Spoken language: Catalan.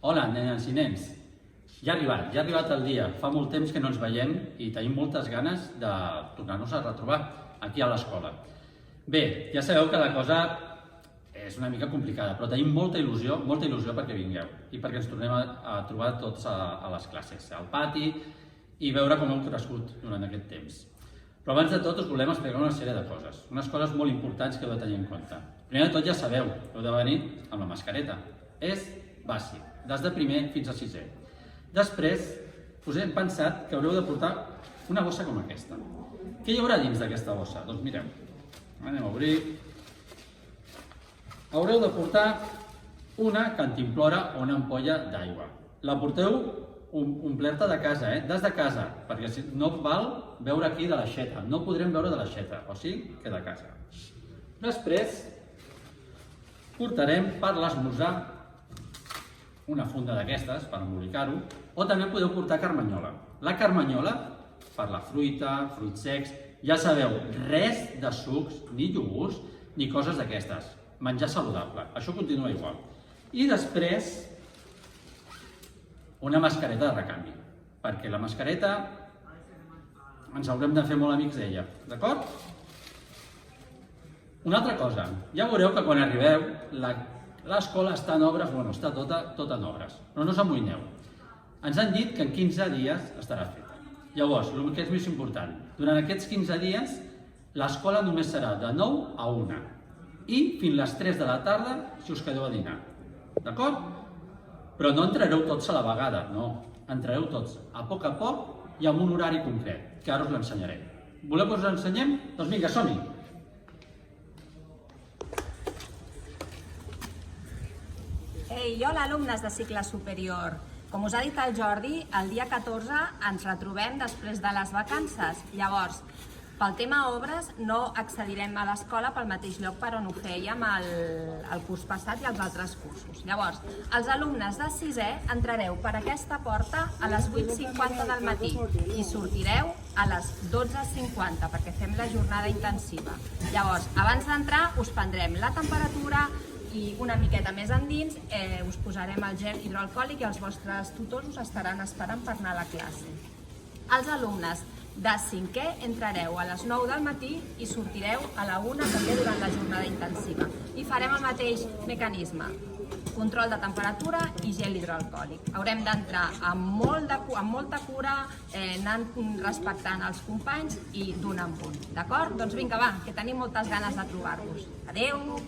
Hola, nenes i nens. Ja ha arribat el dia. Fa molt temps que no ens veiem i tenim moltes ganes de tornar-nos a retrobar aquí a l'escola. Bé, ja sabeu que la cosa és una mica complicada, però tenim molta il·lusió perquè vingueu i perquè ens tornem a trobar tots a les classes, al pati, i veure com heu crescut durant aquest temps. Però abans de tot us volem explicar una sèrie de coses, unes coses molt importants que heu de tenir en compte. Primer de tot ja sabeu, heu de venir amb la mascareta. És bàsic, des de primer fins a sisè. Després, us hem pensat que haureu de portar una bossa com aquesta. Què hi haurà dins d'aquesta bossa? Doncs mireu, anem a obrir. Haureu de portar una cantimplora o una ampolla d'aigua. La porteu omplerta de casa, des de casa, perquè no val veure aquí de l'aixeta, no podrem veure de l'aixeta, o sigui que de casa. Després, portarem per l'esmorzar una funda d'aquestes per embolicar-ho, o també podeu portar carmanyola. La carmanyola, per la fruita, fruits secs, ja sabeu, res de sucs, ni iogurts, ni coses d'aquestes. Menjar saludable, això continua igual. I després, una mascareta de recanvi, perquè la mascareta ens haurem de fer molt amics d'ella, d'acord? Una altra cosa, ja veureu que quan arribeu, l'escola està en obres, està tota en obres, però no us amoïneu. Ens han dit que en 15 dies estarà feta. Llavors, el que és més important, durant aquests 15 dies, l'escola només serà de 9 a 1 i fins les 3 de la tarda si us quedeu a dinar, d'acord? Però no entrareu tots a la vegada, no. Entrareu tots a poc i amb un horari concret, que ara us l'ensenyaré. Voleu que us l'ensenyem? Doncs vinga, som-hi! Ei, hola, alumnes de cicle superior. Com us ha dit el Jordi, el dia 14 ens retrobem després de les vacances. Llavors, pel tema obres, no accedirem a l'escola pel mateix lloc per on ho fèiem el curs passat i els altres cursos. Llavors, els alumnes de 6è entrareu per aquesta porta a les 8:50 del matí i sortireu a les 12:50 perquè fem la jornada intensiva. Llavors, abans d'entrar us prendrem la temperatura i una miqueta més endins us posarem el gel hidroalcohòlic i els vostres tutors us estaran esperant per anar a la classe. Els alumnes de 5è entrareu a les 9 del matí i sortireu a la 1 també durant la jornada intensiva. I farem el mateix mecanisme, control de temperatura i gel hidroalcohòlic. Haurem d'entrar amb molta cura, anant respectant els companys i d'un en punt. D'acord? Doncs vinga, va, que tenim moltes ganes de trobar-vos. Adeu!